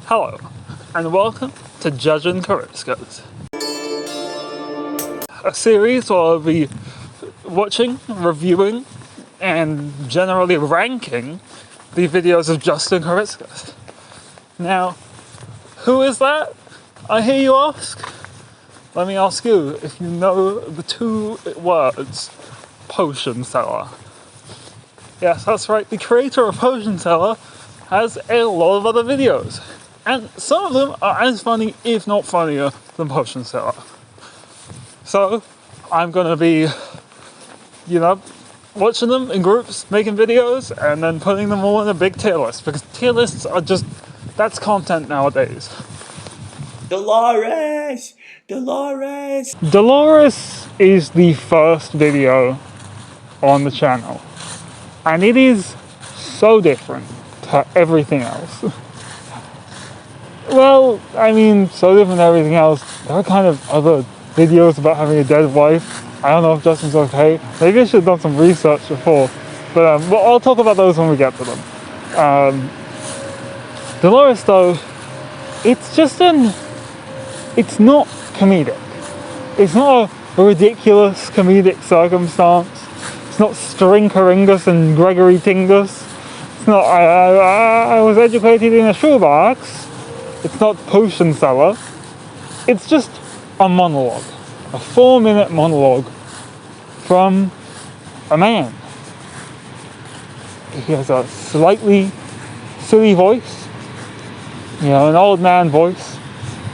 Hello, and welcome to Judgin Kuritzkes, a series where I'll be watching, reviewing, and generally ranking the videos of Justin Kuritzkes. Now, who is that? I hear you ask. Let me ask you if you know the two words, potion seller. Yes, that's right, the creator of Potion Seller has a lot of other videos. And some of them are as funny, if not funnier, than Potion Seller. So, I'm gonna be, watching them in groups, making videos, and then putting them all in a big tier list. Because tier lists are just, that's content nowadays. Dolores! Dolores! Dolores is the first video on the channel. And it is so different to everything else. Well, I mean, so different to everything else. There are kind of other videos about having a dead wife. I don't know if Justin's okay. Maybe I should have done some research before. But I'll talk about those when we get to them. Dolores, though, it's just it's not comedic. It's not a ridiculous comedic circumstance. It's not Strinkaringus and Gregory Tingus. It's not, I was educated in a shoebox. It's not Potion Seller. It's just a monologue. A 4-minute monologue from a man. He has a slightly silly voice. An old man voice.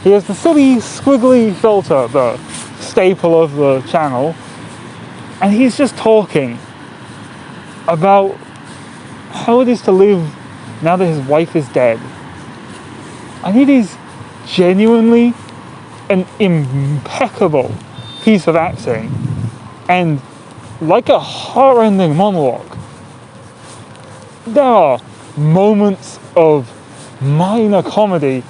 He has the silly, squiggly filter, the staple of the channel. And he's just talking about how it is to live now that his wife is dead. And it is genuinely an impeccable piece of acting. And like a heart-rending monologue, there are moments of minor comedy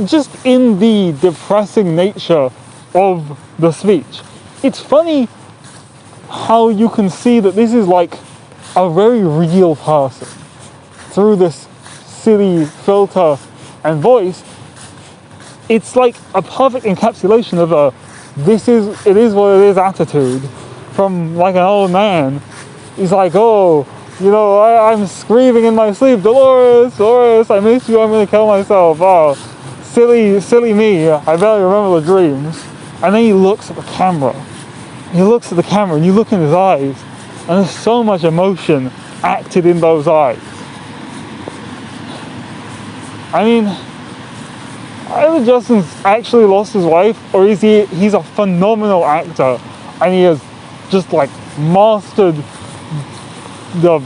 just in the depressing nature of the speech. It's funny how you can see that this is like a very real person through this silly filter and voice. It's like a perfect encapsulation of a it is what it is attitude from like an old man. He's like, I'm screaming in my sleep, Dolores, I miss you, I'm gonna kill myself. Oh, silly me, I barely remember the dreams. And then he looks at the camera. And you look in his eyes, and there's so much emotion acted in those eyes. I mean, either Justin's actually lost his wife, or he's a phenomenal actor, and he has just like mastered the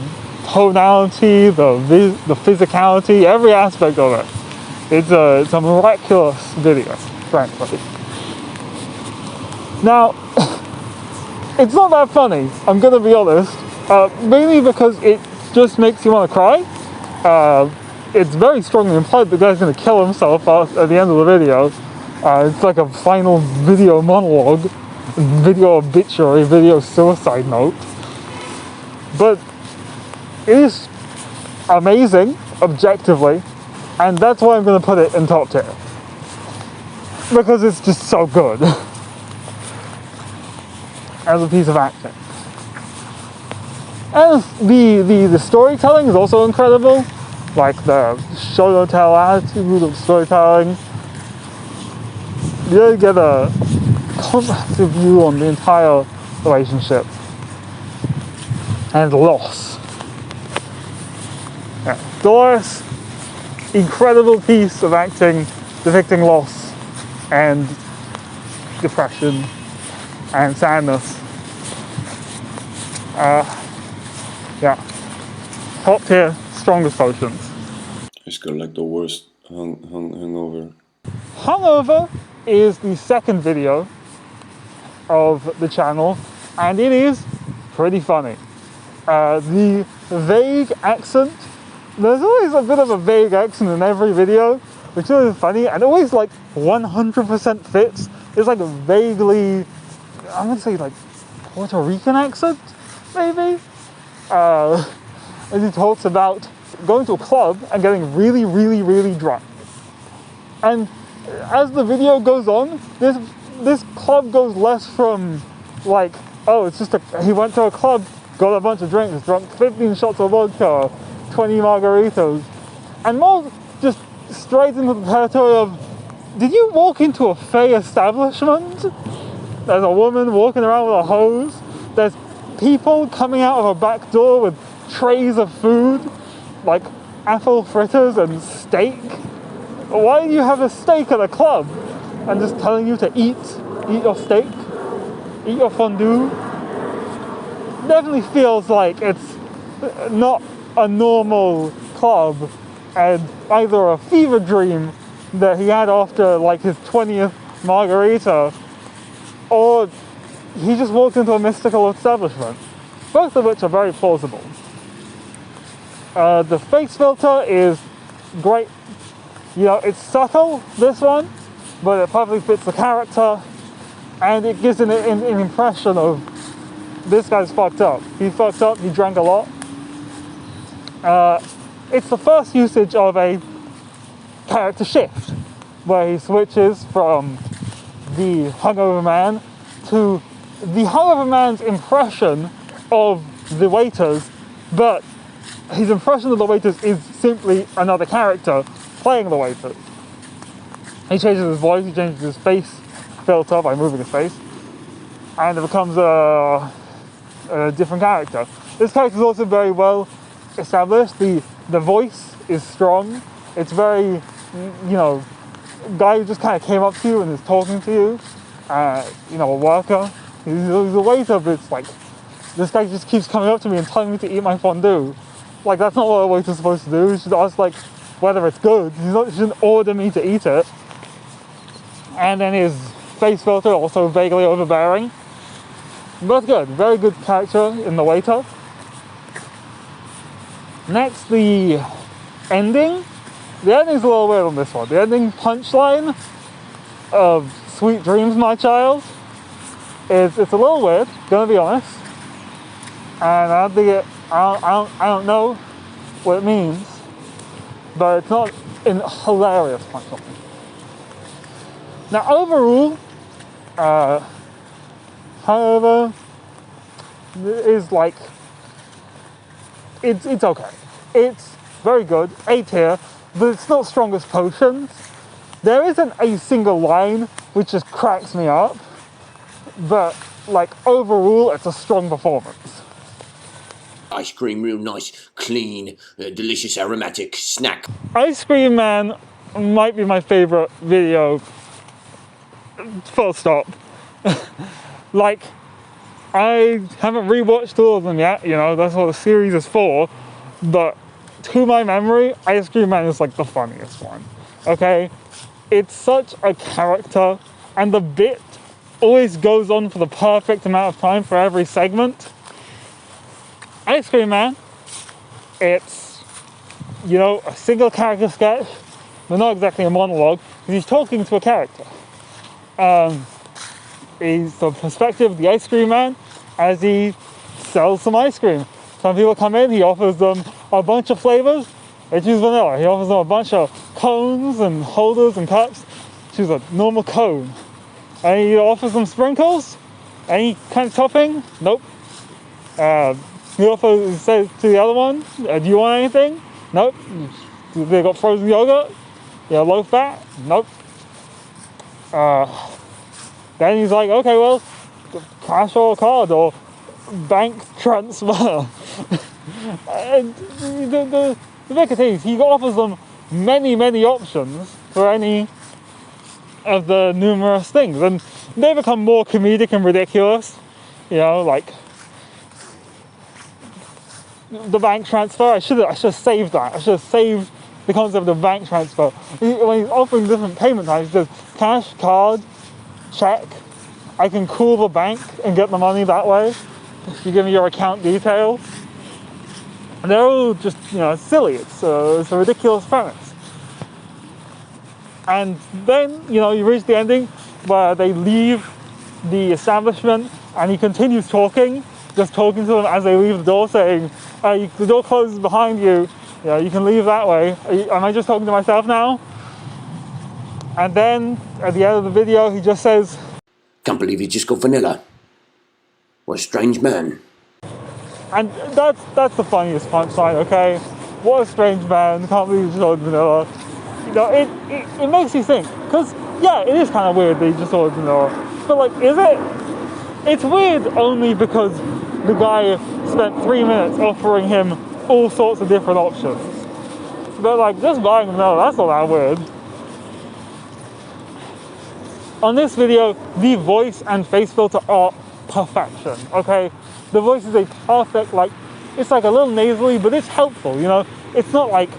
tonality, the physicality, every aspect of it. It's a miraculous video, frankly. Now, it's not that funny, I'm gonna be honest, mainly because it just makes you want to cry. It's very strongly implied the guy's gonna kill himself at the end of the video. It's like a final video monologue, video obituary, video suicide note. But it is amazing, objectively, and that's why I'm gonna put it in top tier. Because it's just so good. As a piece of acting. And the storytelling is also incredible. Like the show don't tell attitude of storytelling. You really get a comprehensive view on the entire relationship. And loss. Yeah. Dolores, incredible piece of acting depicting loss and depression and sadness. Top tier, strongest potions. It's got like the worst hangover. Hangover is the second video of the channel, and it is pretty funny. The vague accent, there's always a bit of a vague accent in every video, which is funny, and always like 100% fits. It's like a vaguely, I'm gonna say like Puerto Rican accent, maybe? As he talks about going to a club and getting really, really, really drunk. And as the video goes on, this club goes less from like, oh, it's just he went to a club, got a bunch of drinks, drunk 15 shots of vodka, 20 margaritas, and more just straight into the territory of, did you walk into a fey establishment? There's a woman walking around with a hose. There's people coming out of a back door with trays of food, like apple fritters and steak. Why do you have a steak at a club? And just telling you to eat your steak, eat your fondue. Definitely feels like it's not a normal club, and either a fever dream that he had after like his 20th margarita, or he just walked into a mystical establishment. Both of which are very plausible. The face filter is great. You know, it's subtle, this one, but it perfectly fits the character, and it gives an impression of, this guy's fucked up. He fucked up, he drank a lot. It's the first usage of a character shift, where he switches from the hungover man to the hungover man's impression of the waiters, but his impression of the waiters is simply another character playing the waiters. He changes his voice, he changes his face filter by moving his face, and it becomes a different character. This character is also very well established. The voice is strong. It's very, you know, guy who just kind of came up to you and is talking to you. You know, a worker. He's a waiter, but it's like, this guy just keeps coming up to me and telling me to eat my fondue. Like, that's not what a waiter's supposed to do. He should ask, like, whether it's good. He shouldn't order me to eat it. And then his face filter, also vaguely overbearing. But good. Very good character in the waiter. Next, the ending. The ending's a little weird on this one. The ending punchline of "Sweet dreams, my child" it's a little weird, gonna be honest. And I don't know what it means, but it's not a hilarious punchline. Now, overall, Hangover is like, it's okay. It's very good, A tier, but it's not strongest potions. There isn't a single line which just cracks me up, but like overall, it's a strong performance. Ice cream, real nice, clean, delicious, aromatic snack. Ice Cream Man might be my favorite video, full stop. Like, I haven't rewatched all of them yet, you know, that's what the series is for, but to my memory, Ice Cream Man is like the funniest one, okay? It's such a character, and the bit always goes on for the perfect amount of time for every segment. Ice Cream Man, it's, you know, a single character sketch, but not exactly a monologue, because he's talking to a character. He's the perspective of the Ice Cream Man as he sells some ice cream. Some people come in, he offers them a bunch of flavors, they choose vanilla. He offers them a bunch of cones and holders and cups, choose a normal cone. And he offers them sprinkles, any kind of topping, nope. He says to the other one, do you want anything? Nope. They got frozen yogurt? Yeah, low fat? Nope. Then he's like, okay, well, cash or card or bank transfer. And the bigger thing is he offers them many, many options for any of the numerous things. And they become more comedic and ridiculous. You know, like the bank transfer. I should have saved that. I should have saved the concept of bank transfer. When he's offering different payment types, he says cash, card, check. I can call the bank and get the money that way. You give me your account details. And they're all just, you know, silly. It's a ridiculous premise. And then, you know, you reach the ending where they leave the establishment and he continues talking, just talking to them as they leave the door, saying, the door closes behind you Yeah, you can leave that way. Am I just talking to myself now? And then, at the end of the video, he just says, Can't believe he just got vanilla. What a strange man. and that's the funniest punchline, okay? What a strange man, can't believe he just ordered vanilla. You know, it makes you think, because, yeah, it is kind of weird that he just ordered vanilla. But, like, is it? It's weird only because the guy spent 3 minutes offering him all sorts of different options. But, like, just buying vanilla, that's not that weird. On this video, the voice and face filter are perfection, okay? The voice is a perfect, like, it's like a little nasally, but it's helpful, you know? It's not like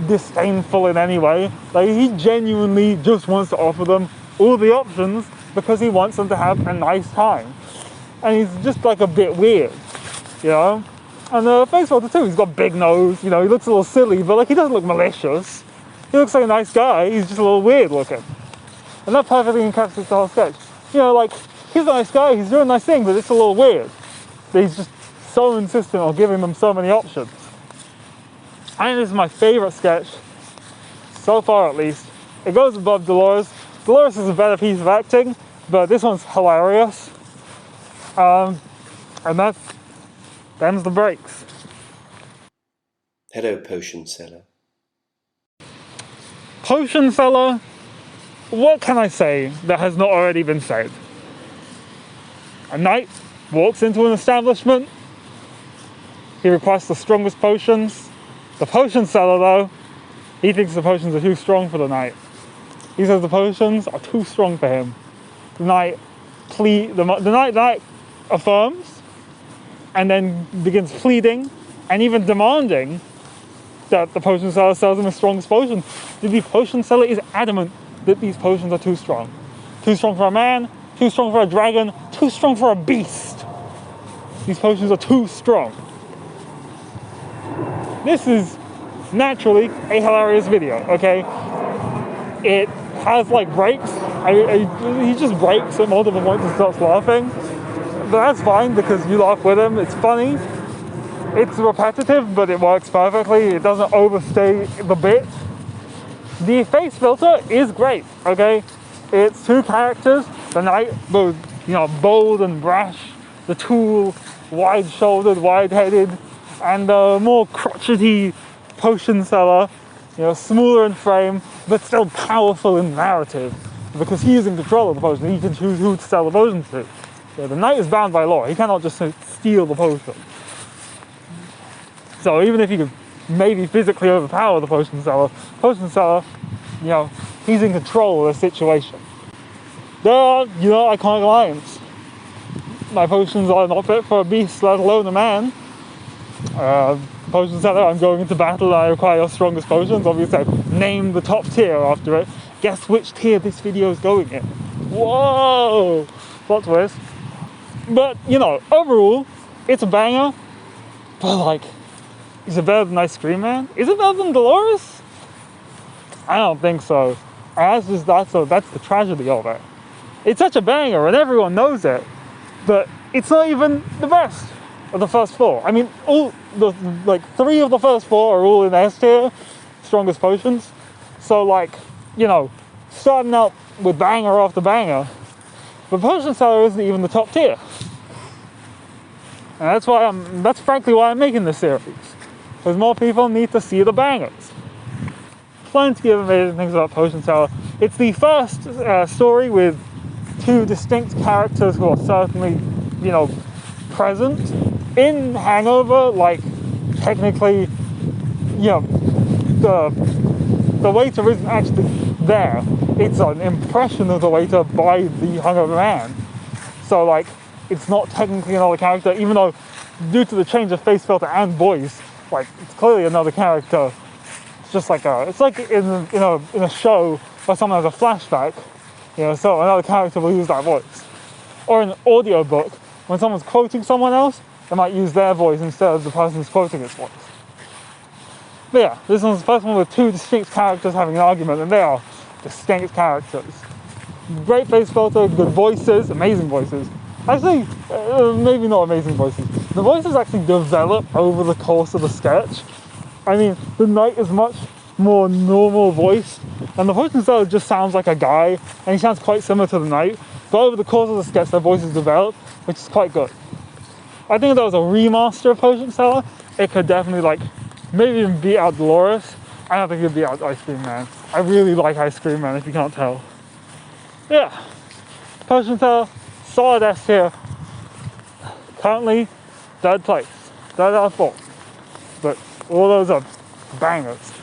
disdainful in any way. Like, he genuinely just wants to offer them all the options because he wants them to have a nice time. And he's just like a bit weird, you know? And the face filter too, he's got a big nose, you know, he looks a little silly, but like, he doesn't look malicious. He looks like a nice guy, he's just a little weird looking. And that perfectly encapsulates the whole sketch. You know, like, he's a nice guy, he's doing a nice thing, but it's a little weird. But he's just so insistent on giving them so many options. I think this is my favorite sketch, so far at least. It goes above Dolores. Dolores is a better piece of acting, but this one's hilarious. And them's the breaks. Hello, potion seller. Potion seller, what can I say that has not already been said? A knight walks into an establishment. He requests the strongest potions. The potion seller, though, he thinks the potions are too strong for the knight. He says the potions are too strong for him. The knight affirms, and then begins pleading and even demanding that the potion seller sells him the strongest potion. The potion seller is adamant that these potions are too strong. Too strong for a man, too strong for a dragon, too strong for a beast. These potions are too strong. This is naturally a hilarious video, okay? It has like breaks. He just breaks at multiple points and starts laughing. But that's fine because you laugh with him, it's funny. It's repetitive, but it works perfectly. It doesn't overstay the bit. The face filter is great, okay? It's two characters, the knight, both, you know, bold and brash, the tool, wide-shouldered, wide-headed, and the more crotchety potion seller, you know, smaller in frame, but still powerful in narrative, because he is in control of the potion. He can choose who to sell the potion to. Yeah, the knight is bound by law. He cannot just steal the potion. So even if he could maybe physically overpower the potion seller, you know, he's in control of the situation. There are, you know, iconic lines. My potions are not fit for a beast, let alone a man. Potion seller, I'm going into battle and I require your strongest potions. Obviously, I've named the top tier after it. Guess which tier this video is going in. Whoa! Plot twist. But, you know, overall, it's a banger. But, like, is it better than Ice Cream Man? Is it better than Dolores? I don't think so. And that's the tragedy of it. It's such a banger and everyone knows it. But it's not even the best of the first four. I mean, three of the first four are all in S tier, strongest potions. So, like, you know, starting out with banger after banger, but Potion Seller isn't even the top tier. And that's frankly why I'm making this series. Because more people need to see the bangers. Plenty of amazing things about Potion Seller. It's the first story with two distinct characters who are certainly, you know, present. In Hangover, like, technically, you know, the waiter isn't actually there. It's an impression of the waiter by the hungover man. So, like, it's not technically another character, even though due to the change of face filter and voice, like, it's clearly another character. It's just like it's like in a show where someone has a flashback, you know, so another character will use that voice. Or in an audiobook, when someone's quoting someone else, they might use their voice instead of the person who's quoting its voice. But yeah, this one's the first one with two distinct characters having an argument, and they are distinct characters. Great face filter, good voices, amazing voices. Actually, maybe not amazing voices. The voices actually develop over the course of the sketch. I mean, the Knight is much more normal voiced, and the Potion Seller just sounds like a guy, and he sounds quite similar to the Knight, but over the course of the sketch, their voices develop, which is quite good. I think if that was a remaster of Potion Seller, it could definitely, like, maybe even beat out Dolores. I don't think it would beat out Ice Cream Man. I really like Ice Cream Man, if you can't tell. Yeah. Potion Seller, solid S tier. Currently, third place. Third out of four. But all those are bangers.